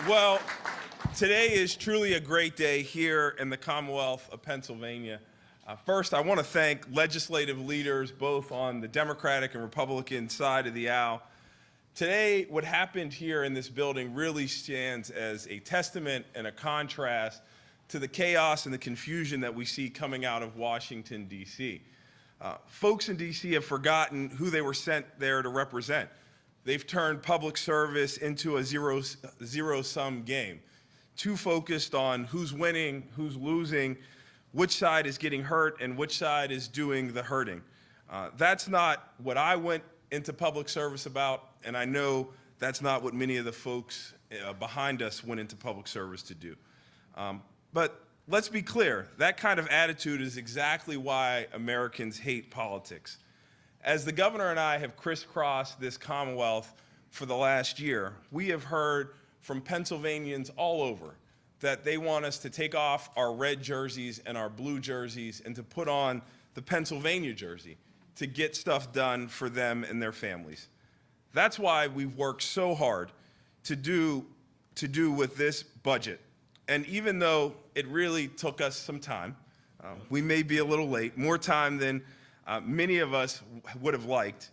Well, today is truly a great day here in the Commonwealth of Pennsylvania. First, I want to thank legislative leaders both on the Democratic and Republican side of the aisle. Today, what happened here in this building really stands as a testament and a contrast to the chaos and the confusion that we see coming out of Washington, D.C. Folks in D.C. have forgotten who they were sent there to represent. They've turned public service into a zero-sum game, too focused on who's winning, who's losing, which side is getting hurt, and which side is doing the hurting. That's not what I went into public service about, and I know that's not what many of the folks behind us went into public service to do. But let's be clear, that kind of attitude is exactly why Americans hate politics. As the governor and I have crisscrossed this Commonwealth for the last year, we have heard from Pennsylvanians all over that they want us to take off our red jerseys and our blue jerseys and to put on the Pennsylvania jersey to get stuff done for them and their families. That's why we've worked so hard to do with this budget. And even though it really took us some time, we may be a little late, more time than many of us would have liked,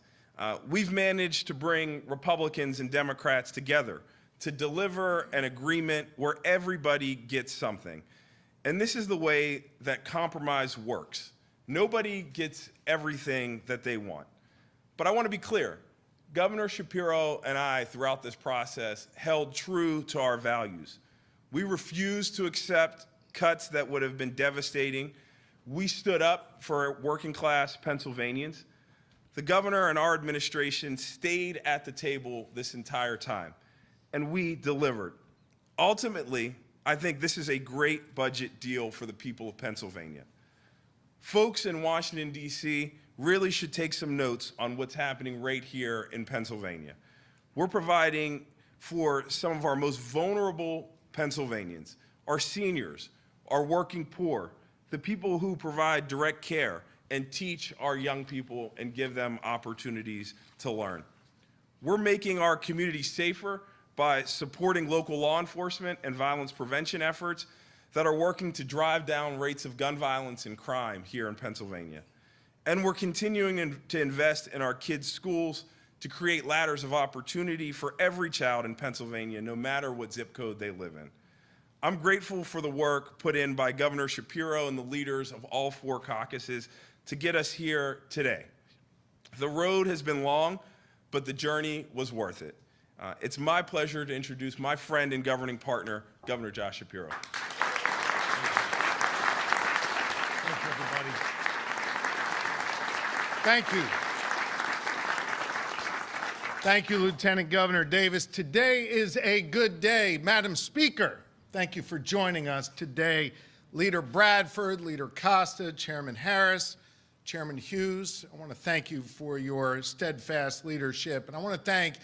we've managed to bring Republicans and Democrats together to deliver an agreement where everybody gets something. And this is the way that compromise works. Nobody gets everything that they want. But I want to be clear, Governor Shapiro and I, throughout this process, held true to our values. We refused to accept cuts that would have been devastating. We stood up for working-class Pennsylvanians. The governor and our administration stayed at the table this entire time, and we delivered. Ultimately, I think this is a great budget deal for the people of Pennsylvania. Folks in Washington, D.C. really should take some notes on what's happening right here in Pennsylvania. We're providing for some of our most vulnerable Pennsylvanians, our seniors, our working poor, the people who provide direct care and teach our young people and give them opportunities to learn. We're making our community safer by supporting local law enforcement and violence prevention efforts that are working to drive down rates of gun violence and crime here in Pennsylvania. And we're continuing to invest in our kids' schools to create ladders of opportunity for every child in Pennsylvania, no matter what zip code they live in. I'm grateful for the work put in by Governor Shapiro and the leaders of all four caucuses to get us here today. The road has been long, but the journey was worth it. It's my pleasure to introduce my friend and governing partner, Governor Josh Shapiro. Thanks, everybody. Thank you. Thank you, Lieutenant Governor Davis. Today is a good day. Madam Speaker, thank you for joining us today. Leader Bradford, Leader Costa, Chairman Harris, Chairman Hughes, I want to thank you for your steadfast leadership. And I want to thank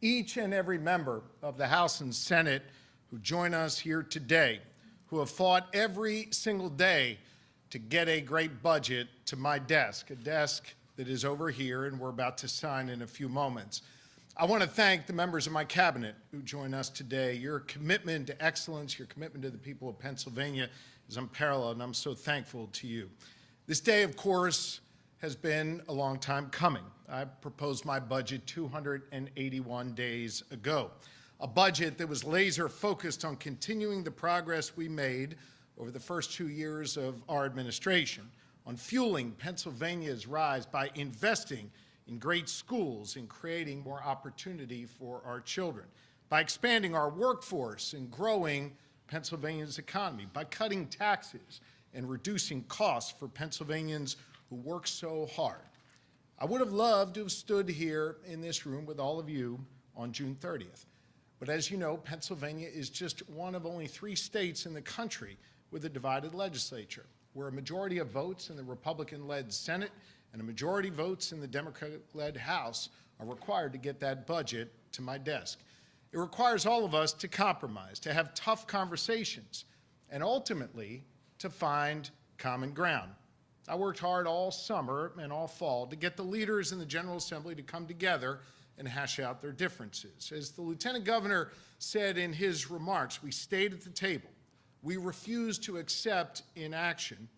each and every member of the House and Senate who join us here today, who have fought every single day to get a great budget to my desk, a desk that is over here and we're about to sign in a few moments. I want to thank the members of my cabinet who join us today. Your commitment to excellence, your commitment to the people of Pennsylvania is unparalleled, and I'm so thankful to you. This day, of course, has been a long time coming. I proposed my budget 281 days ago, a budget that was laser focused on continuing the progress we made over the first 2 years of our administration, on fueling Pennsylvania's rise by investing in great schools and creating more opportunity for our children, by expanding our workforce and growing Pennsylvania's economy, by cutting taxes and reducing costs for Pennsylvanians who work so hard. I would have loved to have stood here in this room with all of you on June 30th. But as you know, Pennsylvania is just one of only 3 states in the country with a divided legislature, where a majority of votes in the Republican-led Senate and a majority votes in the Democratic-led House are required to get that budget to my desk. It requires all of us to compromise, to have tough conversations, and ultimately to find common ground. I worked hard all summer and all fall to get the leaders in the General Assembly to come together and hash out their differences. As the Lieutenant Governor said in his remarks, we stayed at the table. We refused to accept inaction.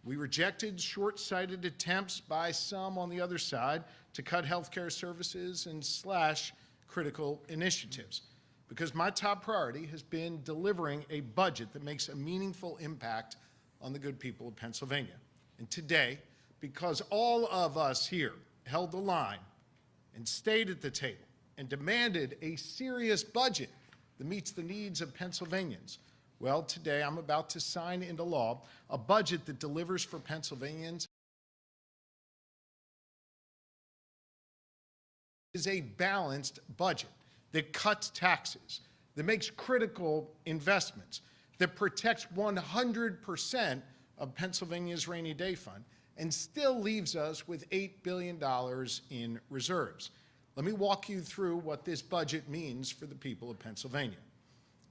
We rejected short-sighted attempts by some on the other side to cut healthcare services and slash critical initiatives, because my top priority has been delivering a budget that makes a meaningful impact on the good people of Pennsylvania. And today, because all of us here held the line and stayed at the table and demanded a serious budget that meets the needs of Pennsylvanians, well, today I'm about to sign into law a budget that delivers for Pennsylvanians. It is a balanced budget that cuts taxes, that makes critical investments, that protects 100% of Pennsylvania's rainy day fund, and still leaves us with $8 billion in reserves. Let me walk you through what this budget means for the people of Pennsylvania.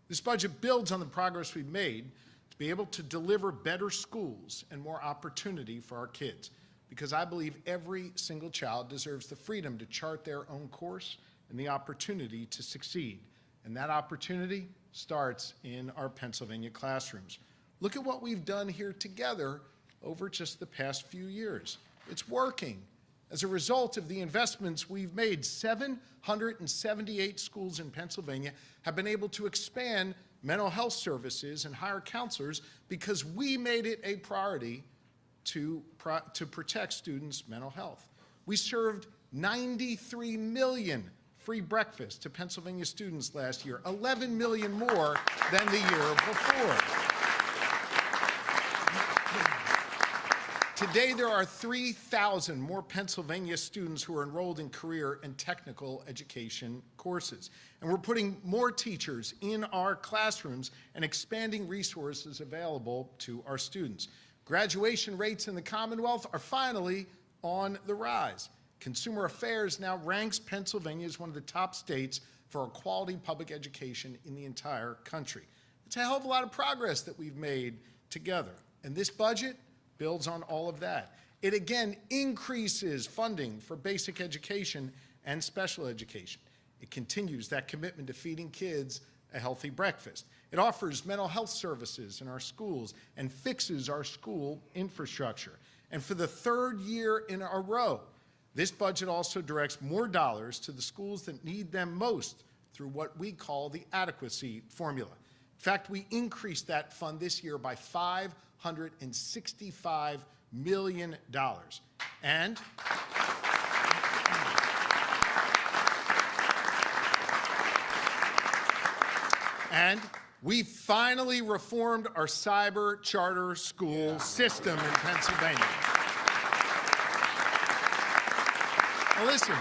This budget builds on the progress we've made to be able to deliver better schools and more opportunity for our kids, because I believe every single child deserves the freedom to chart their own course and the opportunity to succeed. And that opportunity starts in our Pennsylvania classrooms. Look at what we've done here together over just the past few years. It's working. As a result of the investments we've made, 778 schools in Pennsylvania have been able to expand mental health services and hire counselors because we made it a priority to protect students' mental health. We served 93 million free breakfasts to Pennsylvania students last year, 11 million more than the year before. Today, there are 3,000 more Pennsylvania students who are enrolled in career and technical education courses. And we're putting more teachers in our classrooms and expanding resources available to our students. Graduation rates in the Commonwealth are finally on the rise. Consumer Affairs now ranks Pennsylvania as one of the top states for a quality public education in the entire country. It's a hell of a lot of progress that we've made together. And this budget builds on all of that. It again increases funding for basic education and special education. It continues that commitment to feeding kids a healthy breakfast. It offers mental health services in our schools and fixes our school infrastructure. And for the 3rd year in a row, this budget also directs more dollars to the schools that need them most through what we call the adequacy formula. In fact, we increased that fund this year by $565 million. And we finally reformed our cyber charter school system in Pennsylvania. Now listen,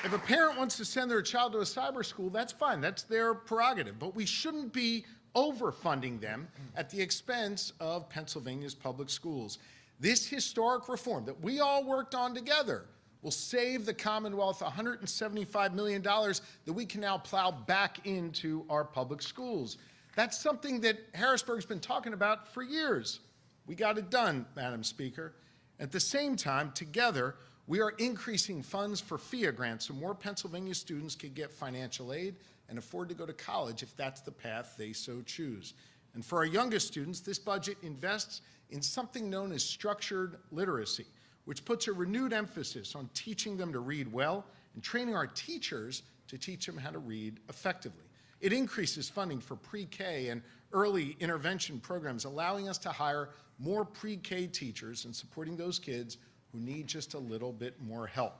If a parent wants to send their child to a cyber school, that's fine. That's their prerogative. But we shouldn't be overfunding them at the expense of Pennsylvania's public schools. This historic reform that we all worked on together will save the Commonwealth $175 million that we can now plow back into our public schools. That's something that Harrisburg's been talking about for years. We got it done, Madam Speaker. At the same time, together, we are increasing funds for FIA grants so more Pennsylvania students can get financial aid and afford to go to college if that's the path they so choose. And for our youngest students, this budget invests in something known as structured literacy, which puts a renewed emphasis on teaching them to read well and training our teachers to teach them how to read effectively. It increases funding for pre-K and early intervention programs, allowing us to hire more pre-K teachers and supporting those kids who need just a little bit more help.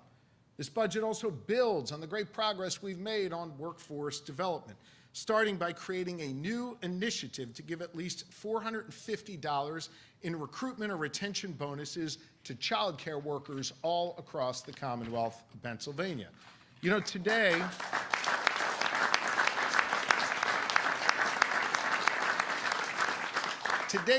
This budget also builds on the great progress we've made on workforce development, starting by creating a new initiative to give at least $450 in recruitment or retention bonuses to child care workers all across the Commonwealth of Pennsylvania. You know, today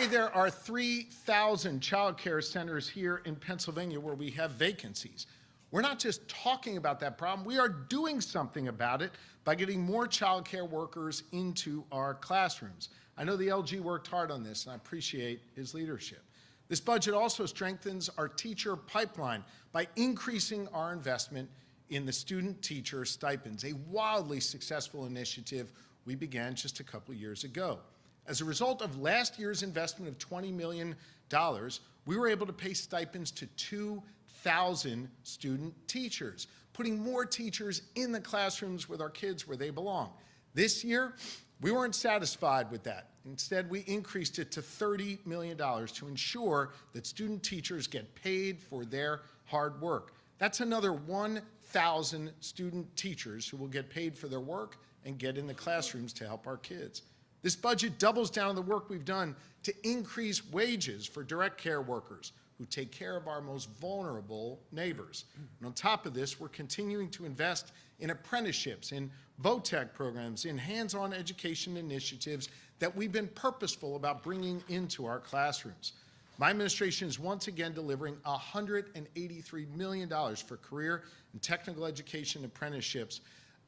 there are 3,000 child care centers here in Pennsylvania where we have vacancies. We're not just talking about that problem, we are doing something about it by getting more child care workers into our classrooms. I know the LG worked hard on this, and I appreciate his leadership. This budget also strengthens our teacher pipeline by increasing our investment in the student teacher stipends, a wildly successful initiative we began just a couple years ago. As a result of last year's investment of $20 million, we were able to pay stipends to 2,000 student teachers, putting more teachers in the classrooms with our kids where they belong. This year, we weren't satisfied with that. Instead, we increased it to $30 million to ensure that student teachers get paid for their hard work. That's another 1,000 student teachers who will get paid for their work and get in the classrooms to help our kids. This budget doubles down on the work we've done to increase wages for direct care workers who take care of our most vulnerable neighbors. And on top of this, we're continuing to invest in apprenticeships, in VOTEC programs, in hands-on education initiatives that we've been purposeful about bringing into our classrooms. My administration is once again delivering $183 million for career and technical education apprenticeships,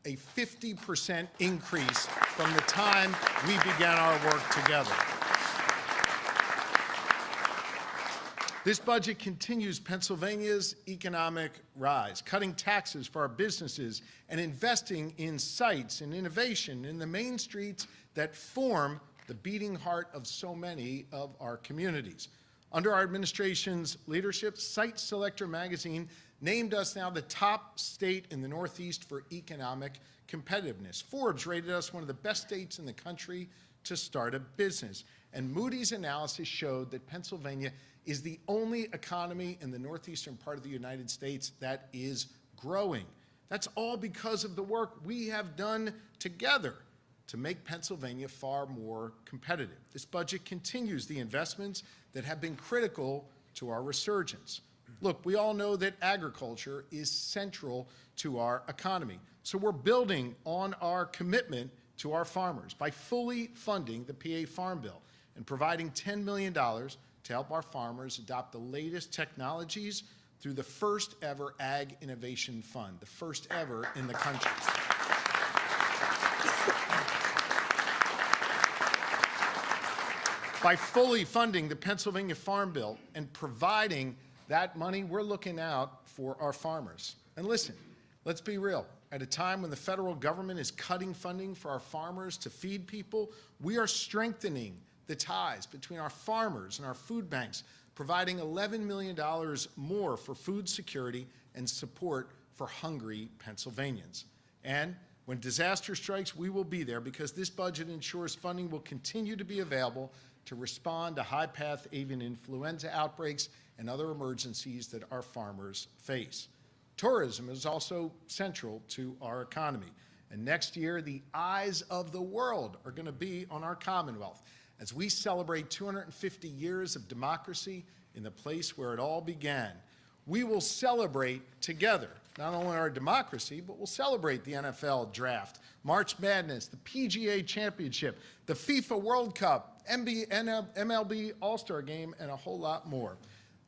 a 50% increase from the time we began our work together. This budget continues Pennsylvania's economic rise, cutting taxes for our businesses and investing in sites and innovation in the main streets that form the beating heart of so many of our communities. Under our administration's leadership, Site Selector magazine named us now the top state in the Northeast for economic competitiveness. Forbes rated us one of the best states in the country to start a business. And Moody's analysis showed that Pennsylvania is the only economy in the northeastern part of the United States that is growing. That's all because of the work we have done together to make Pennsylvania far more competitive. This budget continues the investments that have been critical to our resurgence. Look, we all know that agriculture is central to our economy. So we're building on our commitment to our farmers by fully funding the PA Farm Bill and providing $10 million to help our farmers adopt the latest technologies through the first ever Ag Innovation Fund, the first ever in the country. By fully funding the Pennsylvania Farm Bill and providing that money, we're looking out for our farmers. And listen, let's be real. At a time when the federal government is cutting funding for our farmers to feed people, we are strengthening the ties between our farmers and our food banks, providing $11 million more for food security and support for hungry Pennsylvanians. And when disaster strikes, we will be there because this budget ensures funding will continue to be available to respond to high-path avian influenza outbreaks and other emergencies that our farmers face. Tourism is also central to our economy. And next year, the eyes of the world are going to be on our Commonwealth as we celebrate 250 years of democracy in the place where it all began. we will celebrate together, not only our democracy, but we'll celebrate the NFL draft, March Madness, the PGA Championship, the FIFA World Cup, MLB All-Star Game, and a whole lot more.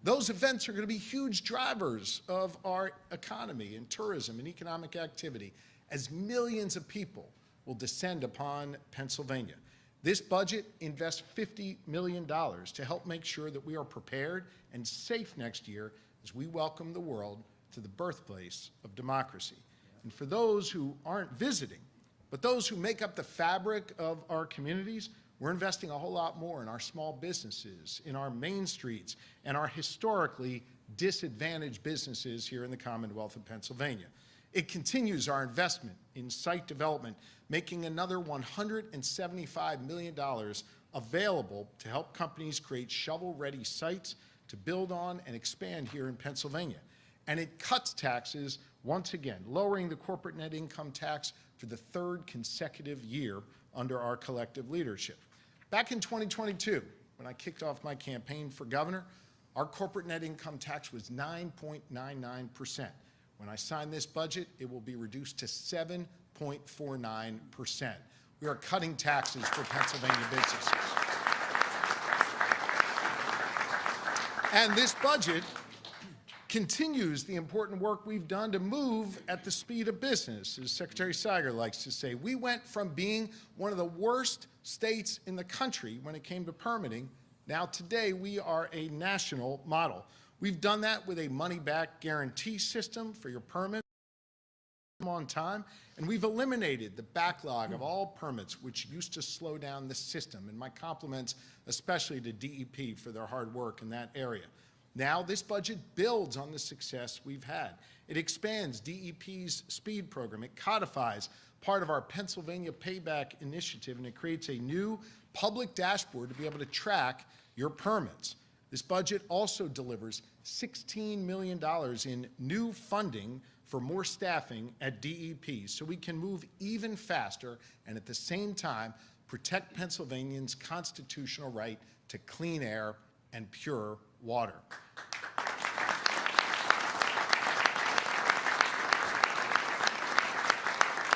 Those events are going to be huge drivers of our economy and tourism and economic activity as millions of people will descend upon Pennsylvania. This budget invests $50 million to help make sure that we are prepared and safe next year as we welcome the world to the birthplace of democracy. And for those who aren't visiting, but those who make up the fabric of our communities, we're investing a whole lot more in our small businesses, in our main streets, and our historically disadvantaged businesses here in the Commonwealth of Pennsylvania. It continues our investment in site development, making another $175 million available to help companies create shovel-ready sites to build on and expand here in Pennsylvania. And it cuts taxes once again, lowering the corporate net income tax for the third consecutive year under our collective leadership. Back in 2022, when I kicked off my campaign for governor, our corporate net income tax was 9.99%. When I sign this budget, it will be reduced to 7.49%. We are cutting taxes for Pennsylvania businesses. And this budget continues the important work we've done to move at the speed of business, as Secretary Siger likes to say. We went from being one of the worst states in the country when it came to permitting. Now today we are a national model. We've done that with a money-back guarantee system for your permits on time, and we've eliminated the backlog of all permits which used to slow down the system. And my compliments especially to DEP for their hard work in that area. Now this budget builds on the success we've had. It expands DEP's speed program. It codifies part of our Pennsylvania Payback Initiative, and it creates a new public dashboard to be able to track your permits. This budget also delivers $16 million in new funding for more staffing at DEP so we can move even faster and at the same time protect Pennsylvanians' constitutional right to clean air and pure water.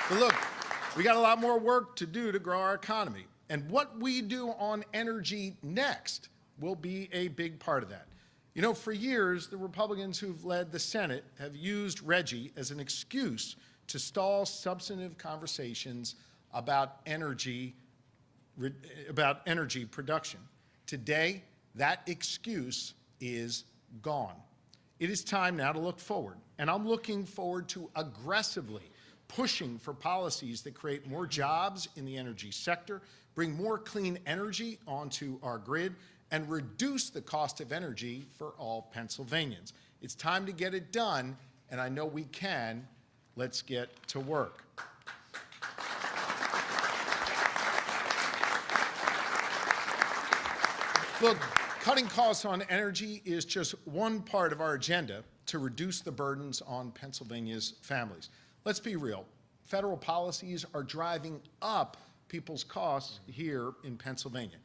But look, we got a lot more work to do to grow our economy. And what we do on energy next will be a big part of that. You know, for years, the Republicans who've led the Senate have used Reggie as an excuse to stall substantive conversations about energy production. Today, that excuse is gone. It is time now to look forward, and I'm looking forward to aggressively pushing for policies that create more jobs in the energy sector, bring more clean energy onto our grid, and reduce the cost of energy for all Pennsylvanians. It's time to get it done, and I know we can. Let's get to work. Look, cutting costs on energy is just one part of our agenda to reduce the burdens on Pennsylvania's families. Let's be real. Federal policies are driving up people's costs here in Pennsylvania.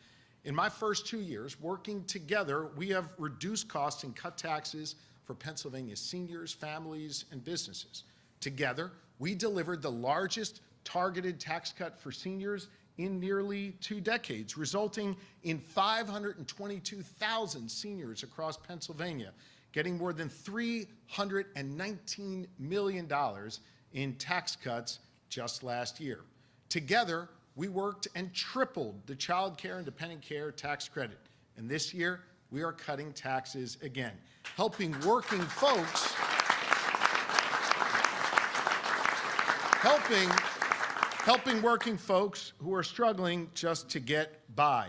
In my first 2 years working together, we have reduced costs and cut taxes for Pennsylvania's seniors, families, and businesses. Together, we delivered the largest targeted tax cut for seniors in nearly 2 decades, resulting in 522,000 seniors across Pennsylvania getting more than $319 million in tax cuts just last year. Together, we worked and tripled the child care and dependent care tax credit. And this year, we are cutting taxes again, helping working folks, helping working folks who are struggling just to get by.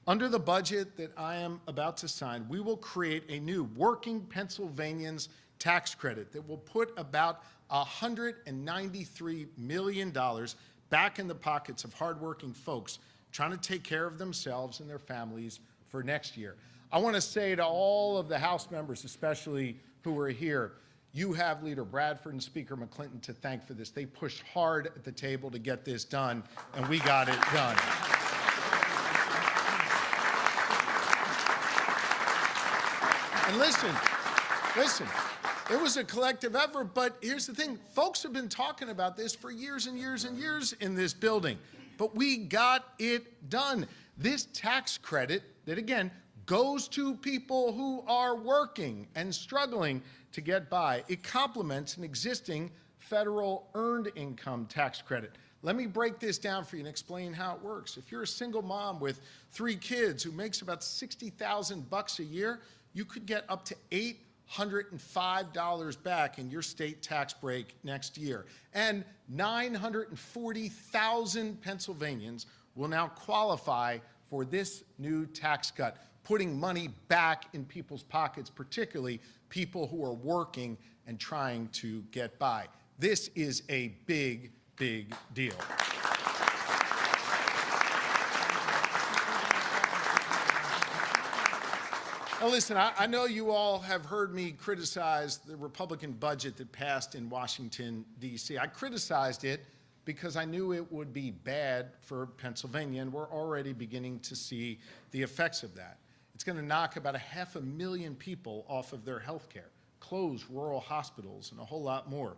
Under the budget that I am about to sign, we will create a new Working Pennsylvanians tax credit that will put about $193 million back in the pockets of hardworking folks trying to take care of themselves and their families for next year. I want to say to all of the House members, especially who are here, you have Leader Bradford and Speaker McClinton to thank for this. They pushed hard at the table to get this done, and we got it done. And listen, It was a collective effort, but here's the thing. Folks have been talking about this for years and years and years in this building, but we got it done. This tax credit that, again, goes to people who are working and struggling to get by. It complements an existing federal earned income tax credit. Let me break this down for you and explain how it works. If you're a single mom with 3 kids who makes about $60,000 a year, you could get up to $805 back in your state tax break next year. And 940,000 Pennsylvanians will now qualify for this new tax cut, putting money back in people's pockets, particularly people who are working and trying to get by. This is a big, big deal. Now listen, I know you all have heard me criticize the Republican budget that passed in Washington, D.C. I criticized it because I knew it would be bad for Pennsylvania, and we're already beginning to see the effects of that. It's going to knock about 500,000 people off of their health care, close rural hospitals, and a whole lot more.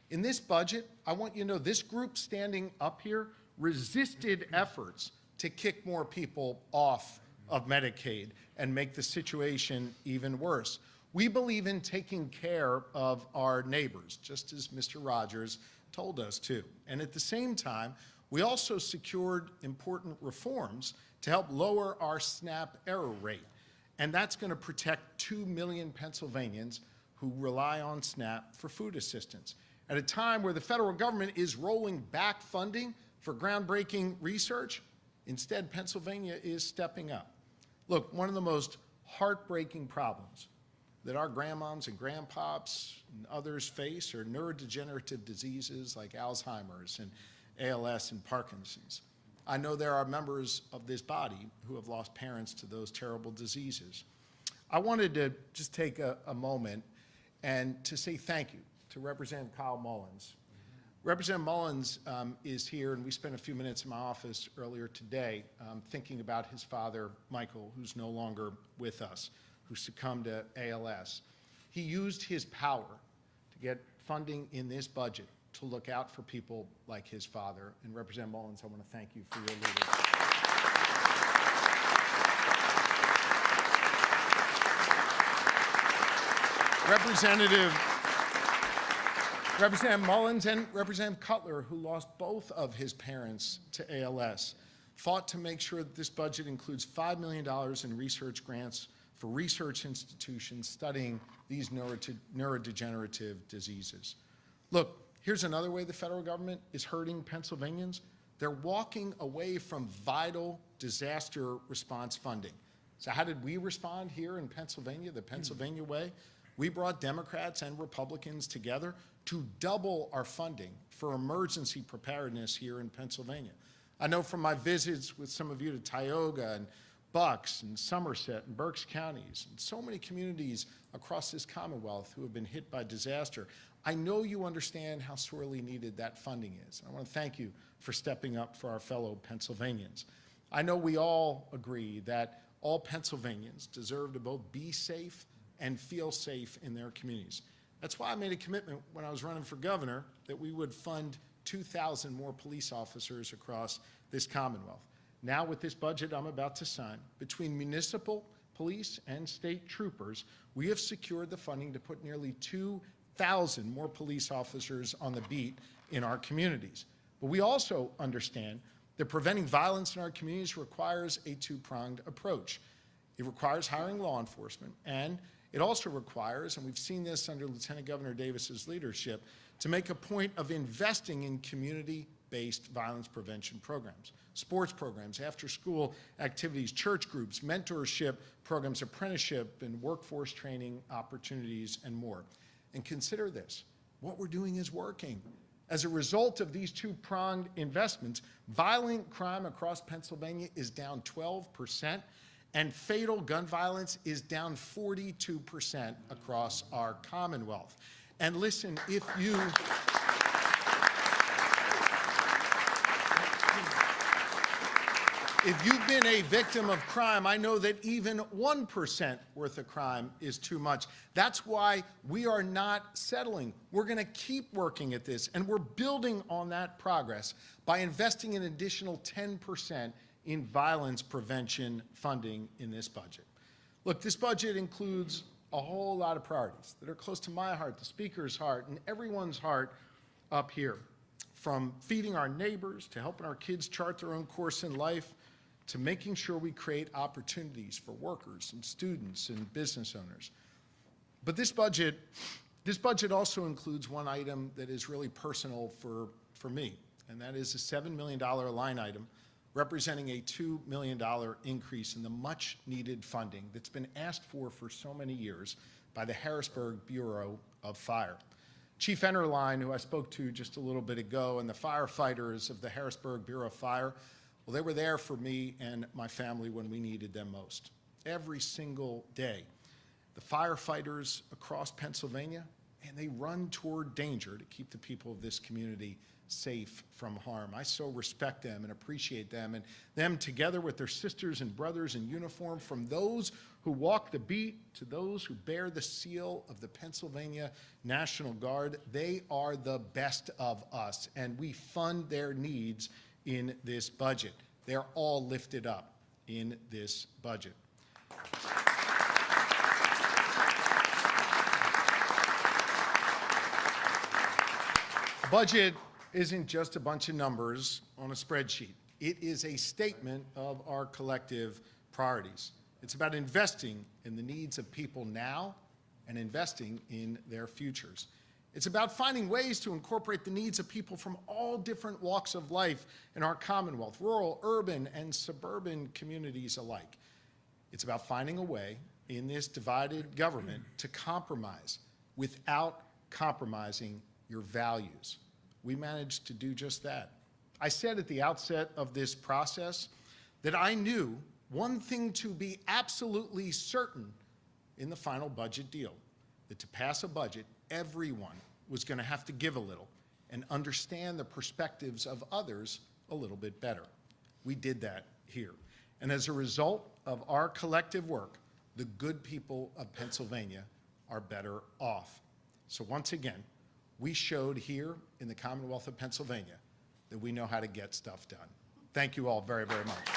In this budget, I want you to know this group standing up here resisted efforts to kick more people off of Medicaid and make the situation even worse. We believe in taking care of our neighbors, just as Mr. Rogers told us to. And at the same time, we also secured important reforms to help lower our SNAP error rate. And that's going to protect 2 million Pennsylvanians who rely on SNAP for food assistance. At a time where the federal government is rolling back funding for groundbreaking research, instead Pennsylvania is stepping up. Look, one of the most heartbreaking problems that our grandmoms and grandpops and others face are neurodegenerative diseases like Alzheimer's and ALS and Parkinson's. I know there are members of this body who have lost parents to those terrible diseases. I wanted to just take a moment and to say thank you to Representative Kyle Mullins. Representative Mullins is here, and we spent a few minutes in my office earlier today thinking about his father, Michael, who's no longer with us, who succumbed to ALS. He used his power to get funding in this budget to look out for people like his father. And Representative Mullins, I want to thank you for your leadership. Representative Mullins and Representative Cutler, who lost both of his parents to ALS, fought to make sure that this budget includes $5 million in research grants for research institutions studying these neurodegenerative diseases. Look, here's another way the federal government is hurting Pennsylvanians. They're walking away from vital disaster response funding. So how did we respond here in Pennsylvania, the Pennsylvania way? We brought Democrats and Republicans together to double our funding for emergency preparedness here in Pennsylvania. I know from my visits with some of you to Tioga and Bucks and Somerset and Berks counties and so many communities across this Commonwealth who have been hit by disaster, I know you understand how sorely needed that funding is. I want to thank you for stepping up for our fellow Pennsylvanians. I know we all agree that all Pennsylvanians deserve to both be safe and feel safe in their communities. That's why I made a commitment when I was running for governor that we would fund 2,000 more police officers across this Commonwealth. Now with this budget I'm about to sign, between municipal police and state troopers, we have secured the funding to put nearly 2,000 more police officers on the beat in our communities. But we also understand that preventing violence in our communities requires a two-pronged approach. It requires hiring law enforcement, and it also requires, and we've seen this under Lieutenant Governor Davis's leadership, to make a point of investing in community-based violence prevention programs, sports programs, after-school activities, church groups, mentorship programs, apprenticeship and workforce training opportunities, and more. And consider this, what we're doing is working. As a result of these two-pronged investments, violent crime across Pennsylvania is down 12%, and fatal gun violence is down 42% across our Commonwealth. And listen, if you If you've been a victim of crime, I know that even 1% worth of crime is too much. That's why we are not settling. We're going to keep working at this, and we're building on that progress by investing an additional 10% in violence prevention funding in this budget. Look, this budget includes a whole lot of priorities that are close to my heart, the Speaker's heart, and everyone's heart up here. From feeding our neighbors, to helping our kids chart their own course in life, to making sure we create opportunities for workers and students and business owners. But this budget also includes one item that is really personal for me, and that is a $7 million line item representing a $2 million increase in the much needed funding that's been asked for so many years by the Harrisburg Bureau of Fire. Chief Enterline, who I spoke to just a little bit ago, and the firefighters of the Harrisburg Bureau of Fire, well, they were there for me and my family when we needed them most. Every single day, the firefighters across Pennsylvania, and they run toward danger to keep the people of this community safe from harm. I so respect them and appreciate them, and them together with their sisters and brothers in uniform, from those who walk the beat to those who bear the seal of the Pennsylvania National Guard. They are the best of us, and we fund their needs in this budget. They're all lifted up in this budget. The budget isn't just a bunch of numbers on a spreadsheet. It is a statement of our collective priorities. It's about investing in the needs of people now and investing in their futures. It's about finding ways to incorporate the needs of people from all different walks of life in our Commonwealth, rural, urban, and suburban communities alike. It's about finding a way in this divided government to compromise without compromising your values. We managed to do just that. I said at the outset of this process that I knew one thing to be absolutely certain in the final budget deal, that to pass a budget, everyone was going to have to give a little and understand the perspectives of others a little bit better. We did that here. And as a result of our collective work, the good people of Pennsylvania are better off. So once again, we showed here in the Commonwealth of Pennsylvania that we know how to get stuff done. Thank you all very, very much.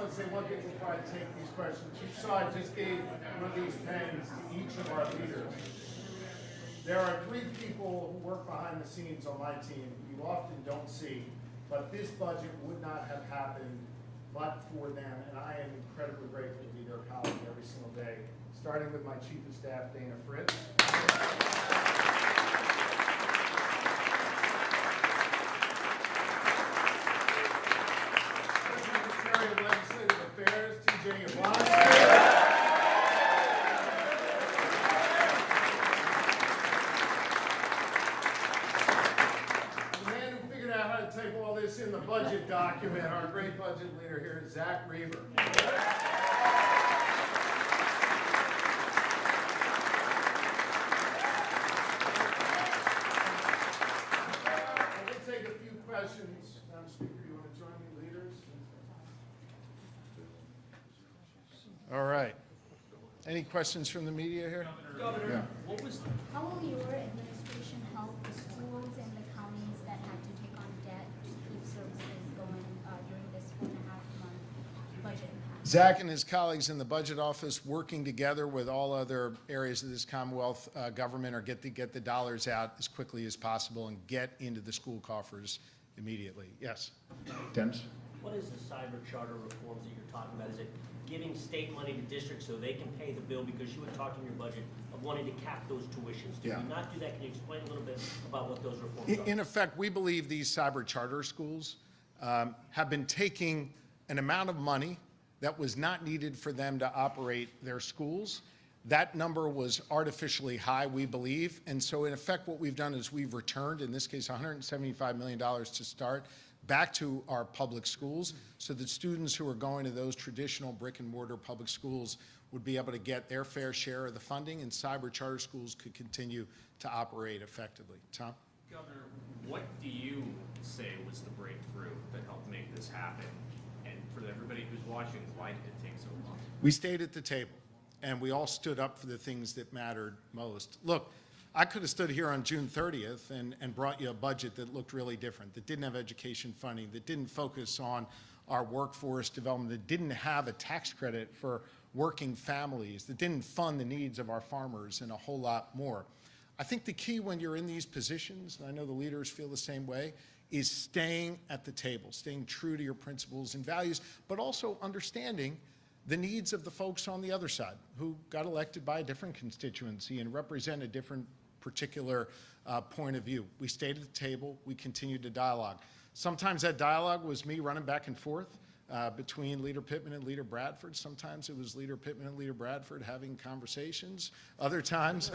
want to say one thing before I take these questions. You saw I just gave one of these pens to each of our leaders. There are 3 people who work behind the scenes on my team you often don't see, but this budget would not have happened but for them, and I am incredibly grateful to be their colleague every single day, starting with my Chief of Staff, Dana Fritz. Secretary of Legislative Affairs, TJ Yvonne. Type all this in the budget document. Our great budget leader here is Zach Reber. I'm going to take a few questions. Madam Speaker, you want to join me, leaders? All right. Any questions from the media here? Governor, Yeah. how will your administration help the schools and the counties that had to take on debt to keep services going during this 4.5-month budget impasse? Zach and his colleagues in the budget office working together with all other areas of this Commonwealth government are get the dollars out as quickly as possible and get into the school coffers immediately. Yes. Dems? What is the cyber charter reforms that you're talking about? Is it giving state money to districts so they can pay the bill? Because you had talked in your budget of wanting to cap those tuitions. Did Yeah. we not do that? Can you explain a little bit about what those reforms are? In effect, we believe these cyber charter schools have been taking an amount of money that was not needed for them to operate their schools. That number was artificially high, we believe. And so in effect, what we've done is we've returned, in this case, $175 million to start, back to our public schools so that students who are going to those traditional brick and mortar public schools would be able to get their fair share of the funding, and cyber charter schools could continue to operate effectively. Tom? Governor, what do you say was the breakthrough that helped make this happen? And for everybody who's watching, why did it take so long? We stayed at the table, and we all stood up for the things that mattered most. Look, I could have stood here on June 30th and brought you a budget that looked really different, that didn't have education funding, that didn't focus on our workforce development, that didn't have a tax credit for working families, that didn't fund the needs of our farmers, and a whole lot more. I think the key when you're in these positions, and I know the leaders feel the same way, is staying at the table, staying true to your principles and values, but also understanding the needs of the folks on the other side who got elected by a different constituency and represent a different particular point of view. We stayed at the table, we continued to dialogue. Sometimes that dialogue was me running back and forth between Leader Pittman and Leader Bradford. Sometimes it was Leader Pittman and Leader Bradford having conversations. Other times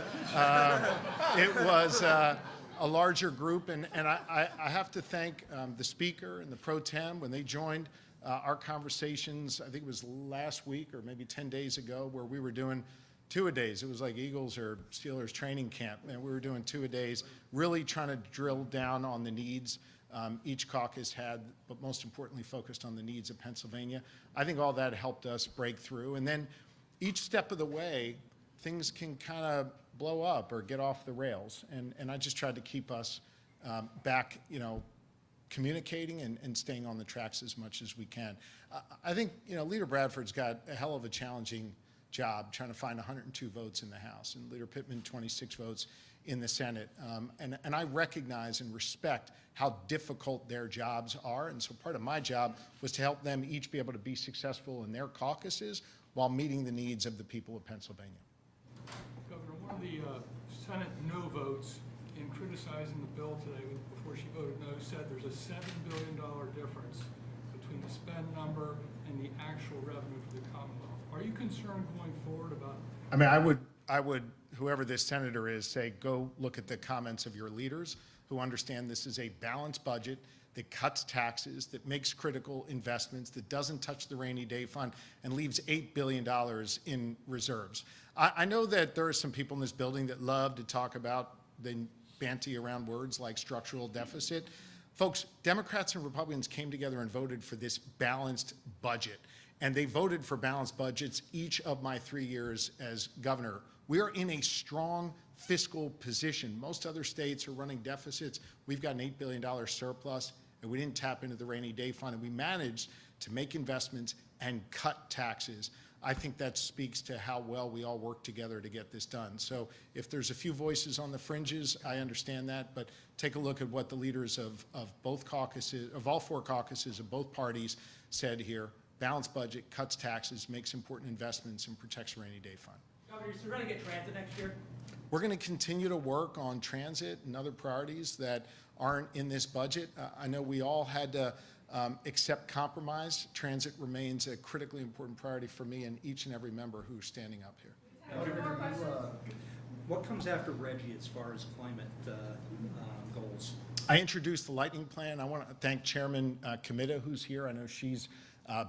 it was a larger group, and I have to thank the Speaker and the Pro Tem when they joined our conversations. I think it was last week or maybe 10 days ago, where we were doing two-a-days. It was like Eagles or Steelers training camp, and we were doing two-a-days, really trying to drill down on the needs each caucus had, but most importantly focused on the needs of Pennsylvania. I think all that helped us break through, and then each step of the way, things can kind of blow up or get off the rails, and I just tried to keep us back, communicating and staying on the tracks as much as we can. I think, Leader Bradford's got a hell of a challenging job trying to find 102 votes in the House, and Leader Pittman 26 votes in the Senate. And I recognize and respect how difficult their jobs are, and so part of my job was to help them each be able to be successful in their caucuses while meeting the needs of the people of Pennsylvania. Governor, one of the Senate no votes in criticizing the bill today before she voted no said there's a $7 billion difference between the spend number and the actual revenue for the Commonwealth. Are you concerned going forward about? I mean, I would, whoever this senator is, say, go look at the comments of your leaders who understand this is a balanced budget that cuts taxes, that makes critical investments, that doesn't touch the rainy day fund, and leaves $8 billion in reserves. I know that there are some people in this building that love to talk about the banty around words like structural deficit. Folks, Democrats and Republicans came together and voted for this balanced budget. And they voted for balanced budgets each of my 3 years as governor. We are in a strong fiscal position. Most other states are running deficits. We've got an $8 billion surplus, and we didn't tap into the rainy day fund, and we managed to make investments and cut taxes. I think that speaks to how well we all work together to get this done. So if there's a few voices on the fringes, I understand that, but take a look at what the leaders of both caucuses, of all four caucuses of both parties said here. Balanced budget, cuts taxes, makes important investments, and protects a rainy day fund. Governor, so we're gonna get transit next year? We're going to continue to work on transit and other priorities that aren't in this budget. I know we all had to accept compromise. Transit remains a critically important priority for me and each and every member who's standing up here. What comes after Reggie as far as climate goals? I introduced the lightning plan. I want to thank Chairman Comita, who's here. I know she's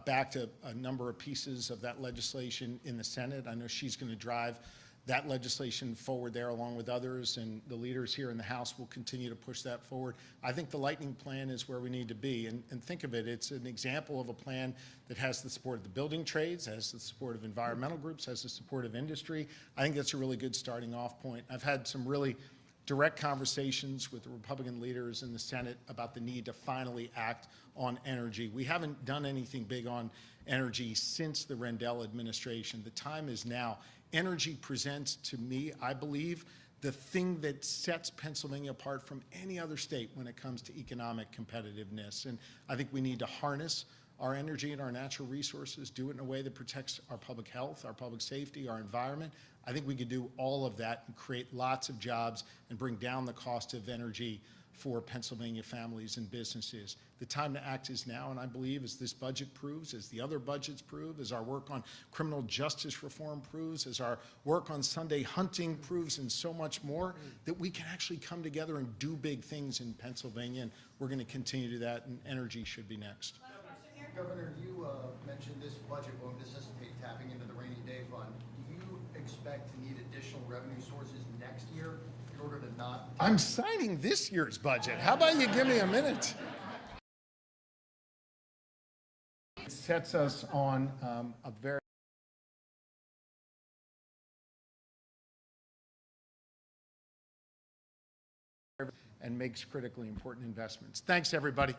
backed a number of pieces of that legislation in the Senate. I know she's going to drive that legislation forward there along with others, and the leaders here in the House will continue to push that forward. I think the lightning plan is where we need to be, and think of it, it's an example of a plan that has the support of the building trades, has the support of environmental groups, has the support of industry. I think that's a really good starting off point. I've had some really direct conversations with the Republican leaders in the Senate about the need to finally act on energy. We haven't done anything big on energy since the Rendell administration. The time is now. Energy presents, to me, I believe, the thing that sets Pennsylvania apart from any other state when it comes to economic competitiveness. And I think we need to harness our energy and our natural resources, do it in a way that protects our public health, our public safety, our environment. I think we could do all of that and create lots of jobs and bring down the cost of energy for Pennsylvania families and businesses. The time to act is now, and I believe as this budget proves, as the other budgets prove, as our work on criminal justice reform proves, as our work on Sunday hunting proves, and so much more, that we can actually come together and do big things in Pennsylvania, and we're going to continue to do that, and energy should be next. Governor, you mentioned this budget won't necessitate tapping into the rainy day fund. Do you expect to need additional revenue sources next year in order to not? I'm signing this year's budget. How about you give me a minute? It sets us on a very and makes critically important investments. Thanks, everybody.